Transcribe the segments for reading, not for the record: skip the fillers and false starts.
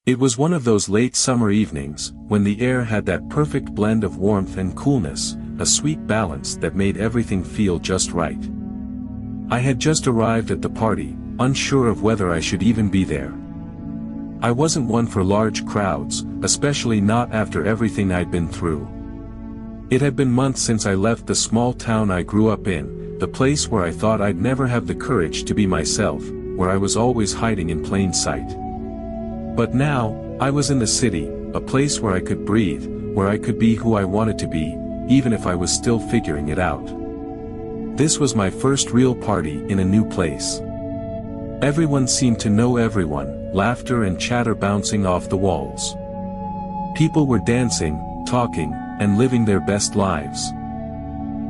It was one of those late summer evenings, when the air had that perfect blend of warmth and coolness, a sweet balance that made everything feel just right. I had just arrived at the party, unsure of whether I should even be there. I wasn't one for large crowds, especially not after everything I'd been through. It had been months since I left the small town I grew up in, the place where I thought I'd never have the courage to be myself, where I was always hiding in plain sight. But now, I was in the city, a place where I could breathe, where I could be who I wanted to be, even if I was still figuring it out. This was my first real party in a new place. Everyone seemed to know everyone, laughter and chatter bouncing off the walls. People were dancing, talking, and living their best lives.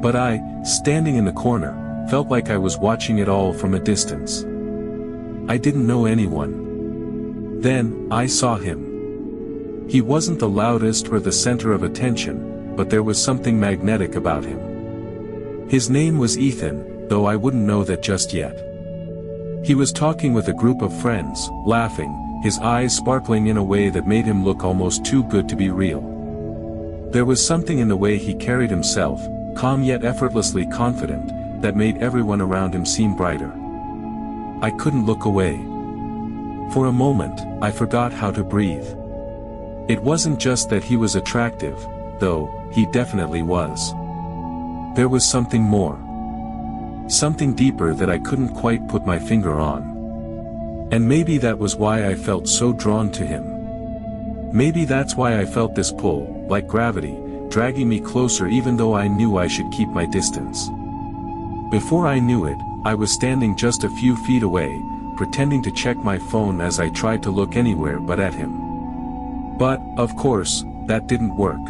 But I, standing in the corner, felt like I was watching it all from a distance. I didn't know anyone. Then, I saw him. He wasn't the loudest or the center of attention, but there was something magnetic about him. His name was Ethan, though I wouldn't know that just yet. He was talking with a group of friends, laughing, his eyes sparkling in a way that made him look almost too good to be real. There was something in the way he carried himself, calm yet effortlessly confident, that made everyone around him seem brighter. I couldn't look away. For a moment, I forgot how to breathe. It wasn't just that he was attractive, though, he definitely was. There was something more. Something deeper that I couldn't quite put my finger on. And maybe that was why I felt so drawn to him. Maybe that's why I felt this pull, like gravity, dragging me closer even though I knew I should keep my distance. Before I knew it, I was standing just a few feet away, pretending to check my phone as I tried to look anywhere but at him. But, of course, that didn't work.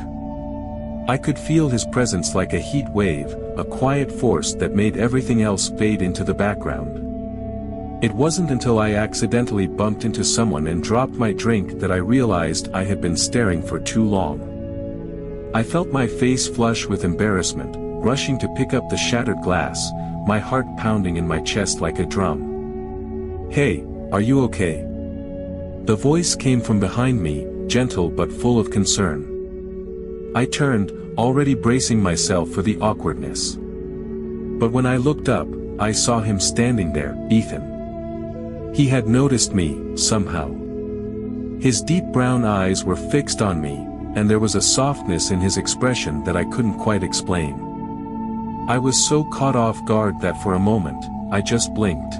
I could feel his presence like a heat wave, a quiet force that made everything else fade into the background. It wasn't until I accidentally bumped into someone and dropped my drink that I realized I had been staring for too long. I felt my face flush with embarrassment, rushing to pick up the shattered glass, my heart pounding in my chest like a drum. "Hey, are you okay?" The voice came from behind me, gentle but full of concern. I turned, already bracing myself for the awkwardness. But when I looked up, I saw him standing there, Ethan. He had noticed me, somehow. His deep brown eyes were fixed on me, and there was a softness in his expression that I couldn't quite explain. I was so caught off guard that for a moment, I just blinked.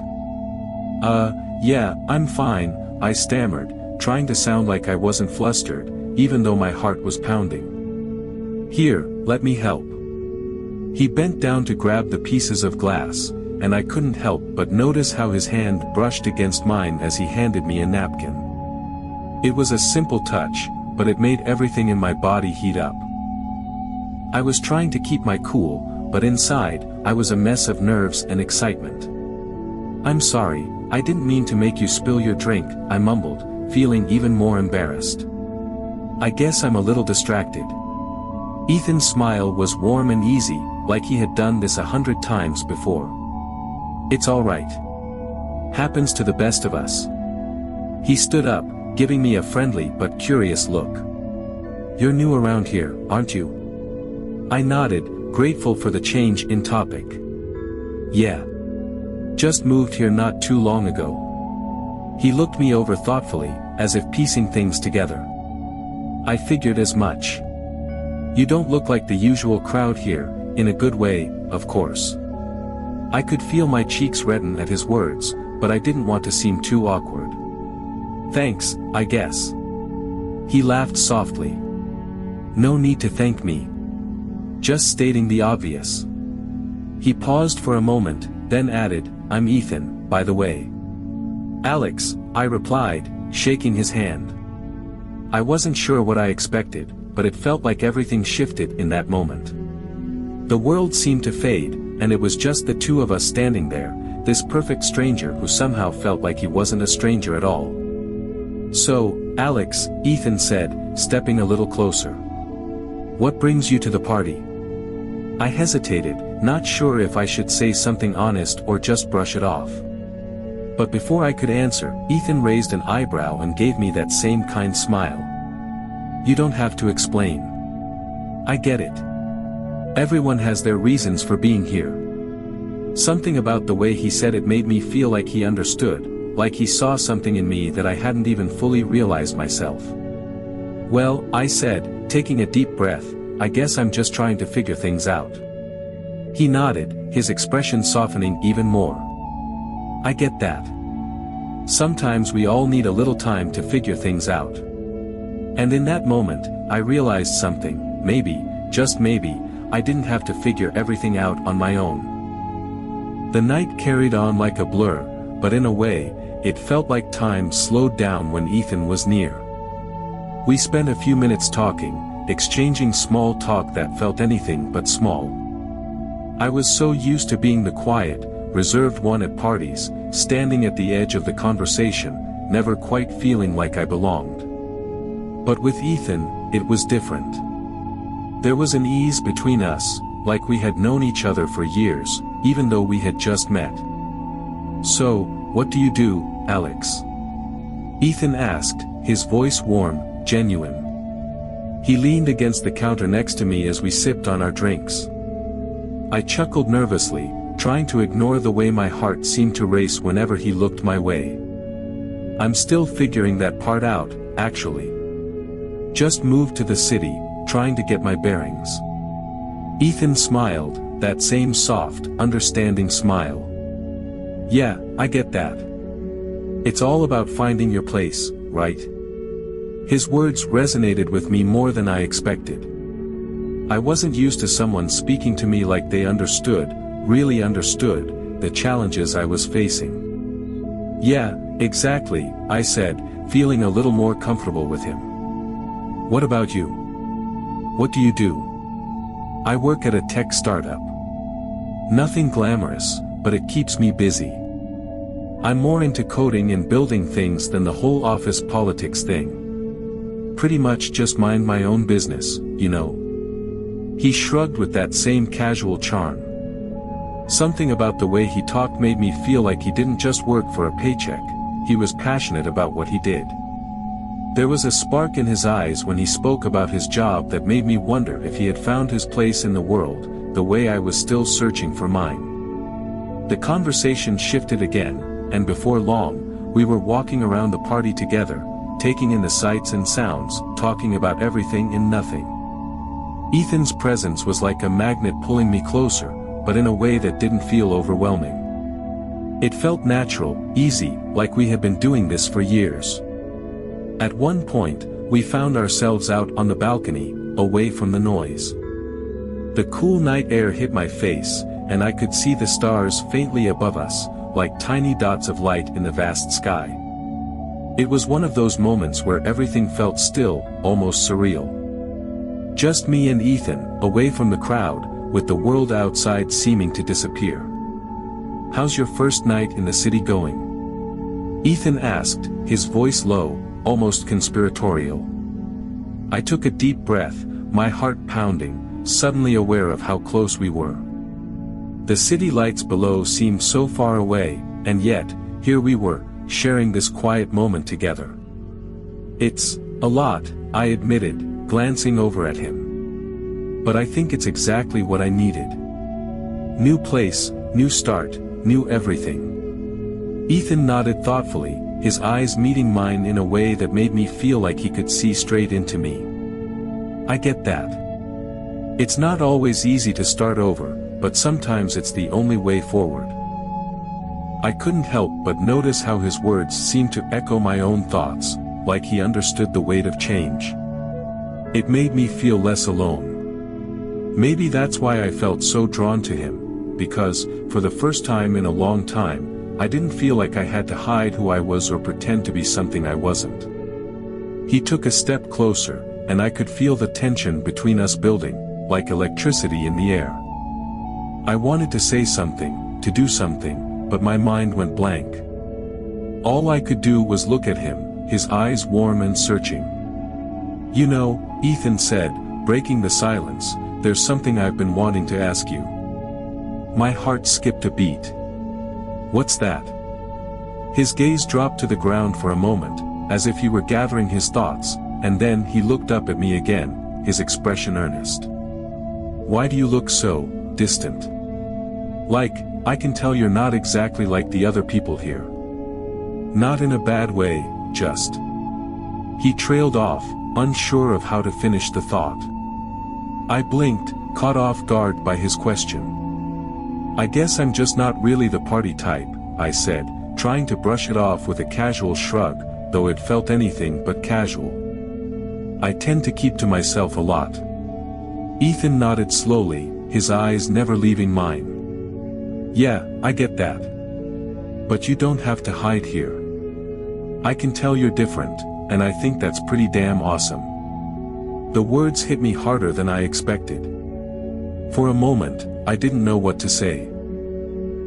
Yeah, I'm fine," I stammered, trying to sound like I wasn't flustered, even though my heart was pounding. "Here, let me help." He bent down to grab the pieces of glass, and I couldn't help but notice how his hand brushed against mine as he handed me a napkin. It was a simple touch, but it made everything in my body heat up. I was trying to keep my cool, but inside, I was a mess of nerves and excitement. "I'm sorry, I didn't mean to make you spill your drink," I mumbled, feeling even more embarrassed. "I guess I'm a little distracted." Ethan's smile was warm and easy, like he had done this 100 times before. "It's all right. Happens to the best of us." He stood up, giving me a friendly but curious look. "You're new around here, aren't you?" I nodded, grateful for the change in topic. "Yeah. Just moved here not too long ago." He looked me over thoughtfully, as if piecing things together. "I figured as much. You don't look like the usual crowd here, in a good way, of course." I could feel my cheeks redden at his words, but I didn't want to seem too awkward. "Thanks, I guess." He laughed softly. "No need to thank me. Just stating the obvious." He paused for a moment, then added, "I'm Ethan, by the way." "Alex," I replied, shaking his hand. I wasn't sure what I expected, but it felt like everything shifted in that moment. The world seemed to fade, and it was just the two of us standing there, this perfect stranger who somehow felt like he wasn't a stranger at all. "So, Alex," Ethan said, stepping a little closer. "What brings you to the party?" I hesitated, not sure if I should say something honest or just brush it off. But before I could answer, Ethan raised an eyebrow and gave me that same kind smile. "You don't have to explain. I get it. Everyone has their reasons for being here." Something about the way he said it made me feel like he understood, like he saw something in me that I hadn't even fully realized myself. "Well," I said, taking a deep breath, "I guess I'm just trying to figure things out." He nodded, his expression softening even more. "I get that. Sometimes we all need a little time to figure things out." And in that moment, I realized something. Maybe, just maybe, I didn't have to figure everything out on my own. The night carried on like a blur, but in a way, it felt like time slowed down when Ethan was near. We spent a few minutes talking, exchanging small talk that felt anything but small. I was so used to being the quiet, reserved one at parties, standing at the edge of the conversation, never quite feeling like I belonged. But with Ethan, it was different. There was an ease between us, like we had known each other for years, even though we had just met. "So, what do you do, Alex?" Ethan asked, his voice warm, genuine. He leaned against the counter next to me as we sipped on our drinks. I chuckled nervously, trying to ignore the way my heart seemed to race whenever he looked my way. "I'm still figuring that part out, actually. Just moved to the city, trying to get my bearings." Ethan smiled, that same soft, understanding smile. "Yeah, I get that. It's all about finding your place, right?" His words resonated with me more than I expected. I wasn't used to someone speaking to me like they understood, really understood, the challenges I was facing. "Yeah, exactly," I said, feeling a little more comfortable with him. "What about you? What do you do?" "I work at a tech startup. Nothing glamorous, but it keeps me busy. I'm more into coding and building things than the whole office politics thing. Pretty much just mind my own business, you know." He shrugged with that same casual charm. Something about the way he talked made me feel like he didn't just work for a paycheck, he was passionate about what he did. There was a spark in his eyes when he spoke about his job that made me wonder if he had found his place in the world, the way I was still searching for mine. The conversation shifted again, and before long, we were walking around the party together, taking in the sights and sounds, talking about everything and nothing. Ethan's presence was like a magnet pulling me closer, but in a way that didn't feel overwhelming. It felt natural, easy, like we had been doing this for years. At one point, we found ourselves out on the balcony, away from the noise. The cool night air hit my face, and I could see the stars faintly above us, like tiny dots of light in the vast sky. It was one of those moments where everything felt still, almost surreal. Just me and Ethan, away from the crowd, with the world outside seeming to disappear. "How's your first night in the city going?" Ethan asked, his voice low, almost conspiratorial. I took a deep breath, my heart pounding, suddenly aware of how close we were. The city lights below seemed so far away, and yet, here we were, sharing this quiet moment together. "It's a lot," I admitted, glancing over at him. "But I think it's exactly what I needed. New place, new start, new everything." Ethan nodded thoughtfully, his eyes meeting mine in a way that made me feel like he could see straight into me. "I get that. It's not always easy to start over, but sometimes it's the only way forward." I couldn't help but notice how his words seemed to echo my own thoughts, like he understood the weight of change. It made me feel less alone. Maybe that's why I felt so drawn to him, because, for the first time in a long time, I didn't feel like I had to hide who I was or pretend to be something I wasn't. He took a step closer, and I could feel the tension between us building, like electricity in the air. I wanted to say something, to do something, but my mind went blank. All I could do was look at him, his eyes warm and searching. "You know," Ethan said, breaking the silence, "there's something I've been wanting to ask you." My heart skipped a beat. "What's that?" His gaze dropped to the ground for a moment, as if he were gathering his thoughts, and then he looked up at me again, his expression earnest. "Why do you look so distant? Like, I can tell you're not exactly like the other people here. Not in a bad way, just..." He trailed off, unsure of how to finish the thought. I blinked, caught off guard by his question. "I guess I'm just not really the party type," I said, trying to brush it off with a casual shrug, though it felt anything but casual. "I tend to keep to myself a lot." Ethan nodded slowly, his eyes never leaving mine. "Yeah, I get that. But you don't have to hide here. I can tell you're different, and I think that's pretty damn awesome." The words hit me harder than I expected. For a moment, I didn't know what to say.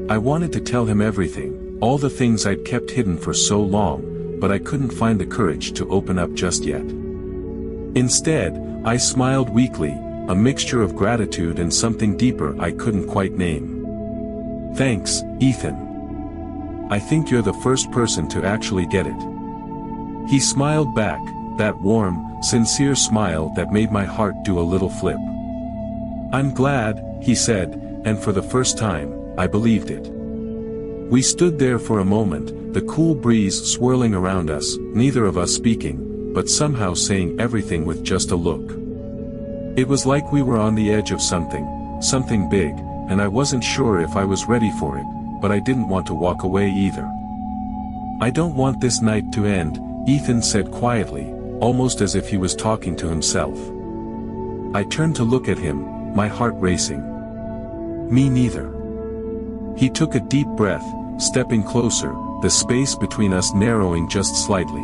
I wanted to tell him everything, all the things I'd kept hidden for so long, but I couldn't find the courage to open up just yet. Instead, I smiled weakly, a mixture of gratitude and something deeper I couldn't quite name. "Thanks, Ethan. I think you're the first person to actually get it." He smiled back, that warm, sincere smile that made my heart do a little flip. "I'm glad," he said, and for the first time, I believed it. We stood there for a moment, the cool breeze swirling around us, neither of us speaking, but somehow saying everything with just a look. It was like we were on the edge of something big, and I wasn't sure if I was ready for it, but I didn't want to walk away either. "I don't want this night to end," Ethan said quietly, almost as if he was talking to himself. I turned to look at him, my heart racing. "Me neither." He took a deep breath, stepping closer, the space between us narrowing just slightly.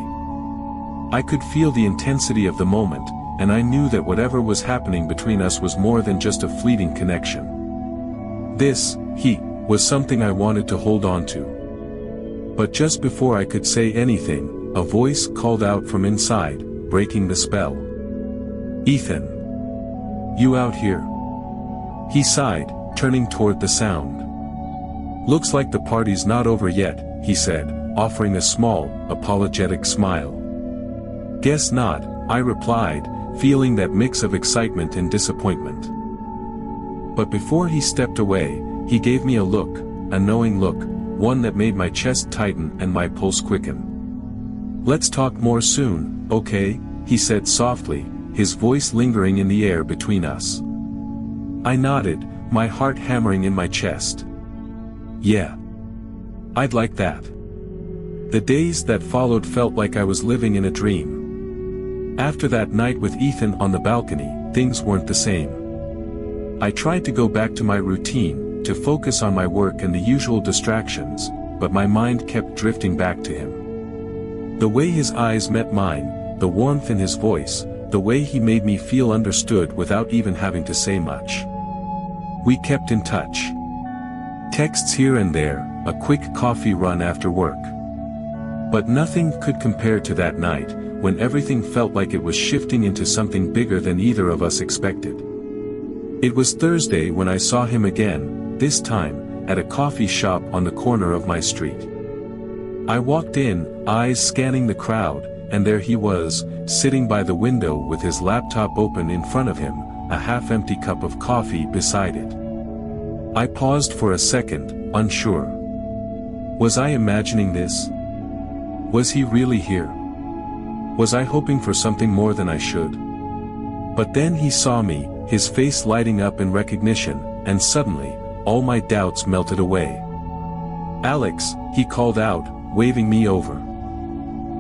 I could feel the intensity of the moment, and I knew that whatever was happening between us was more than just a fleeting connection. This, was something I wanted to hold on to. But just before I could say anything, a voice called out from inside, breaking the spell. "Ethan! You out here?" He sighed, turning toward the sound. "Looks like the party's not over yet," he said, offering a small, apologetic smile. "Guess not," I replied, feeling that mix of excitement and disappointment. But before he stepped away, he gave me a look, a knowing look, one that made my chest tighten and my pulse quicken. "Let's talk more soon, okay?" he said softly, his voice lingering in the air between us. I nodded, my heart hammering in my chest. "Yeah. I'd like that." The days that followed felt like I was living in a dream. After that night with Ethan on the balcony, things weren't the same. I tried to go back to my routine, to focus on my work and the usual distractions, but my mind kept drifting back to him. The way his eyes met mine, the warmth in his voice, the way he made me feel understood without even having to say much. We kept in touch. Texts here and there, a quick coffee run after work. But nothing could compare to that night, when everything felt like it was shifting into something bigger than either of us expected. It was Thursday when I saw him again, this time, at a coffee shop on the corner of my street. I walked in, eyes scanning the crowd, and there he was, sitting by the window with his laptop open in front of him, a half-empty cup of coffee beside it. I paused for a second, unsure. Was I imagining this? Was he really here? Was I hoping for something more than I should? But then he saw me, his face lighting up in recognition, and suddenly, all my doubts melted away. "Alex," he called out, waving me over.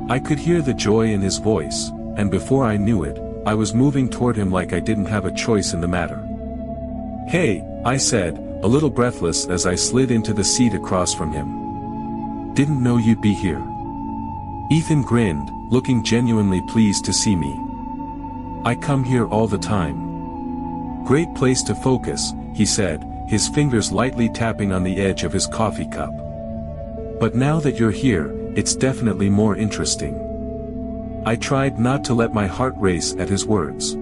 I could hear the joy in his voice, and before I knew it, I was moving toward him like I didn't have a choice in the matter. "Hey," I said, a little breathless as I slid into the seat across from him. "Didn't know you'd be here." Ethan grinned, looking genuinely pleased to see me. "I come here all the time." "Great place to focus," he said, his fingers lightly tapping on the edge of his coffee cup. "But now that you're here, it's definitely more interesting." I tried not to let my heart race at his words.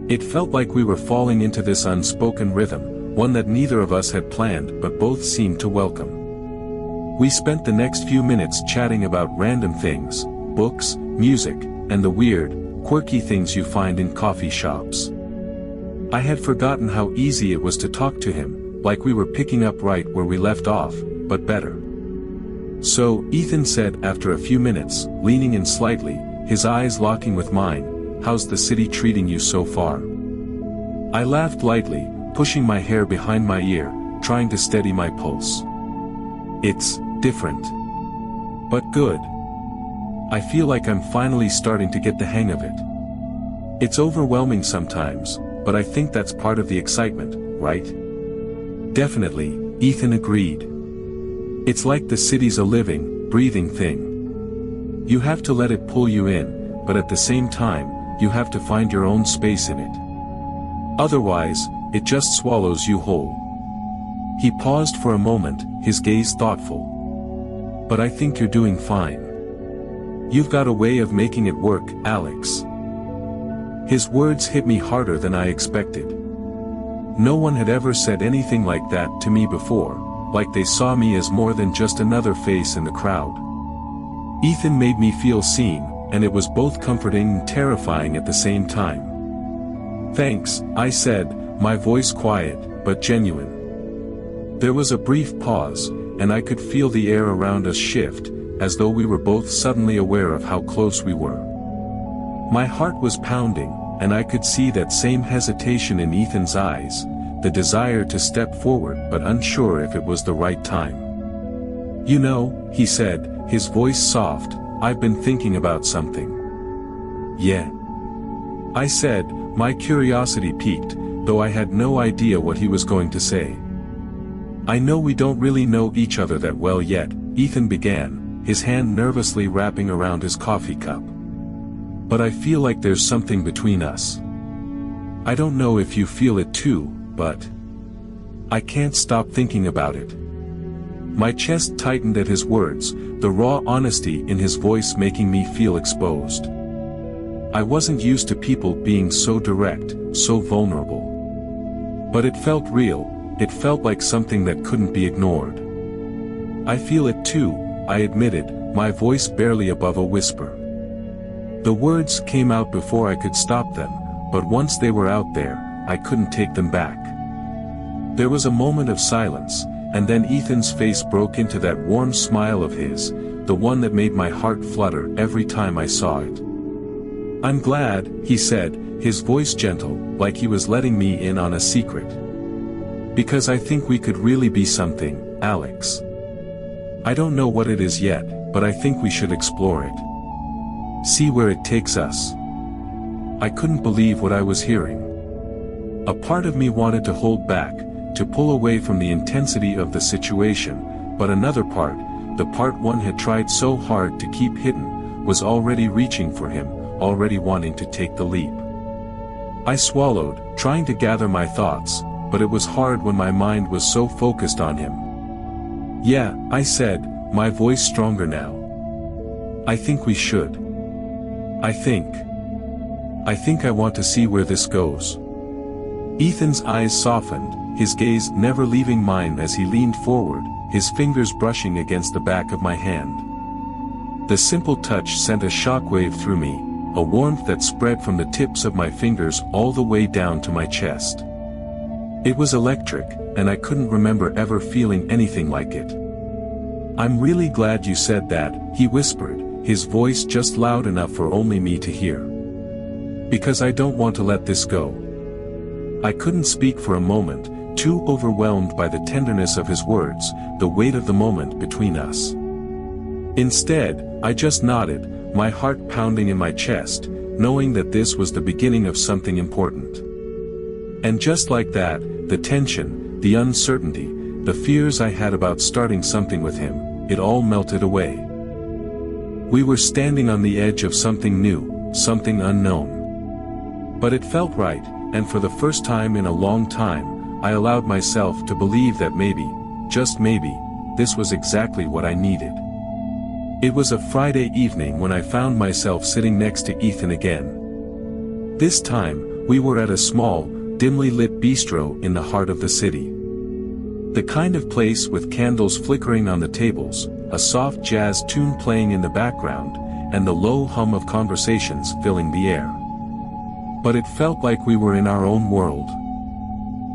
It felt like we were falling into this unspoken rhythm, one that neither of us had planned but both seemed to welcome. We spent the next few minutes chatting about random things, books, music, and the weird, quirky things you find in coffee shops. I had forgotten how easy it was to talk to him, like we were picking up right where we left off, but better. So, Ethan said after a few minutes, leaning in slightly, his eyes locking with mine, "How's the city treating you so far?" I laughed lightly, pushing my hair behind my ear, trying to steady my pulse. "It's different. But good. I feel like I'm finally starting to get the hang of it. It's overwhelming sometimes, but I think that's part of the excitement, right?" "Definitely," Ethan agreed. "It's like the city's a living, breathing thing. You have to let it pull you in, but at the same time, you have to find your own space in it. Otherwise, it just swallows you whole." He paused for a moment, his gaze thoughtful. "But I think you're doing fine. You've got a way of making it work, Alex." His words hit me harder than I expected. No one had ever said anything like that to me before, like they saw me as more than just another face in the crowd. Ethan made me feel seen, and it was both comforting and terrifying at the same time. "Thanks," I said, my voice quiet, but genuine. There was a brief pause, and I could feel the air around us shift, as though we were both suddenly aware of how close we were. My heart was pounding, and I could see that same hesitation in Ethan's eyes, the desire to step forward but unsure if it was the right time. "You know," he said, his voice soft, "I've been thinking about something." "Yeah?" I said, my curiosity piqued, though I had no idea what he was going to say. "I know we don't really know each other that well yet," Ethan began, his hand nervously wrapping around his coffee cup. "But I feel like there's something between us. I don't know if you feel it too, but I can't stop thinking about it." My chest tightened at his words, the raw honesty in his voice making me feel exposed. I wasn't used to people being so direct, so vulnerable. But it felt real, it felt like something that couldn't be ignored. "I feel it too," I admitted, my voice barely above a whisper. The words came out before I could stop them, but once they were out there, I couldn't take them back. There was a moment of silence, and then Ethan's face broke into that warm smile of his, the one that made my heart flutter every time I saw it. "I'm glad," he said, his voice gentle, like he was letting me in on a secret. "Because I think we could really be something, Alex. I don't know what it is yet, but I think we should explore it. See where it takes us." I couldn't believe what I was hearing. A part of me wanted to hold back, to pull away from the intensity of the situation, but another part, the part one had tried so hard to keep hidden, was already reaching for him, already wanting to take the leap. I swallowed, trying to gather my thoughts, but it was hard when my mind was so focused on him. "Yeah," I said, my voice stronger now. "I think we should. I think I want to see where this goes." Ethan's eyes softened, his gaze never leaving mine as he leaned forward, his fingers brushing against the back of my hand. The simple touch sent a shockwave through me, a warmth that spread from the tips of my fingers all the way down to my chest. It was electric, and I couldn't remember ever feeling anything like it. "I'm really glad you said that," he whispered, his voice just loud enough for only me to hear. "Because I don't want to let this go." I couldn't speak for a moment, too overwhelmed by the tenderness of his words, the weight of the moment between us. Instead, I just nodded, my heart pounding in my chest, knowing that this was the beginning of something important. And just like that, the tension, the uncertainty, the fears I had about starting something with him, it all melted away. We were standing on the edge of something new, something unknown. But it felt right, and for the first time in a long time, I allowed myself to believe that maybe, just maybe, this was exactly what I needed. It was a Friday evening when I found myself sitting next to Ethan again. This time, we were at a small, dimly lit bistro in the heart of the city. The kind of place with candles flickering on the tables, a soft jazz tune playing in the background, and the low hum of conversations filling the air. But it felt like we were in our own world.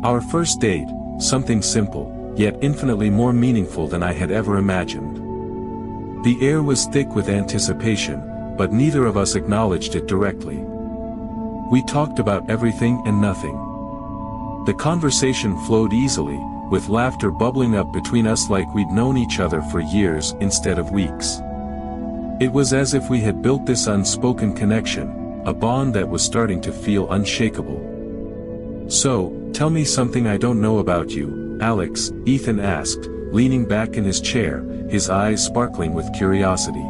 Our first date, something simple, yet infinitely more meaningful than I had ever imagined. The air was thick with anticipation, but neither of us acknowledged it directly. We talked about everything and nothing. The conversation flowed easily, with laughter bubbling up between us like we'd known each other for years instead of weeks. It was as if we had built this unspoken connection, a bond that was starting to feel unshakable. "So, tell me something I don't know about you, Alex," Ethan asked, leaning back in his chair, his eyes sparkling with curiosity.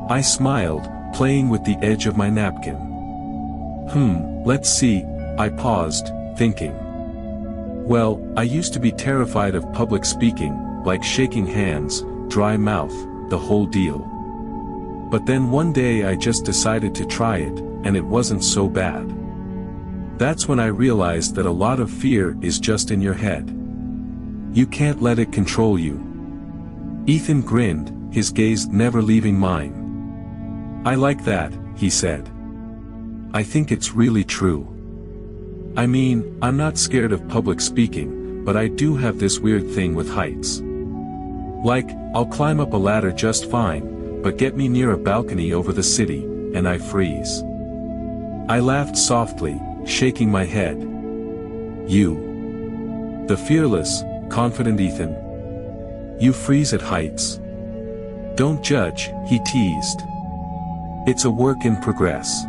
I smiled, playing with the edge of my napkin. Let's see," I paused, thinking. "Well, I used to be terrified of public speaking, like shaking hands, dry mouth, the whole deal. But then one day I just decided to try it, and it wasn't so bad. That's when I realized that a lot of fear is just in your head. You can't let it control you." Ethan grinned, his gaze never leaving mine. "I like that," he said. "I think it's really true. I mean, I'm not scared of public speaking, but I do have this weird thing with heights. Like, I'll climb up a ladder just fine, but get me near a balcony over the city, and I freeze." I laughed softly, shaking my head. "You? The fearless, confident Ethan? You freeze at heights? Don't judge," he teased. "It's a work in progress."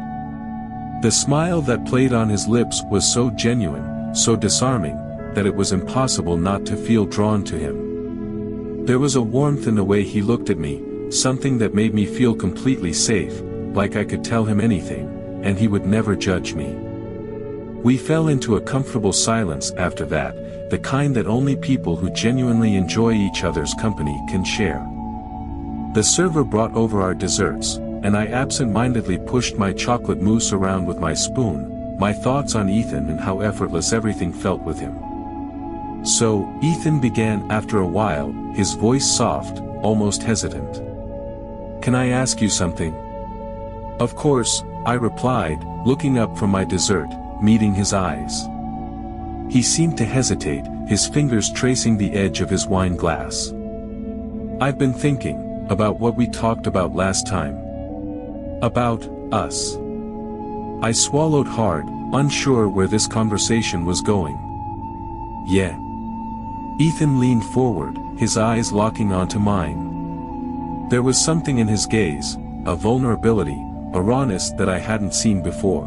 The smile that played on his lips was so genuine, so disarming, that it was impossible not to feel drawn to him. There was a warmth in the way he looked at me, something that made me feel completely safe, like I could tell him anything, and he would never judge me. We fell into a comfortable silence after that, the kind that only people who genuinely enjoy each other's company can share. The server brought over our desserts, and I absent-mindedly pushed my chocolate mousse around with my spoon, my thoughts on Ethan and how effortless everything felt with him. "So," Ethan began after a while, his voice soft, almost hesitant. "Can I ask you something?" "Of course," I replied, looking up from my dessert, meeting his eyes. He seemed to hesitate, his fingers tracing the edge of his wine glass. "I've been thinking about what we talked about last time. About us." I swallowed hard, unsure where this conversation was going. "Yeah." Ethan leaned forward, his eyes locking onto mine. There was something in his gaze, a vulnerability, a rawness that I hadn't seen before.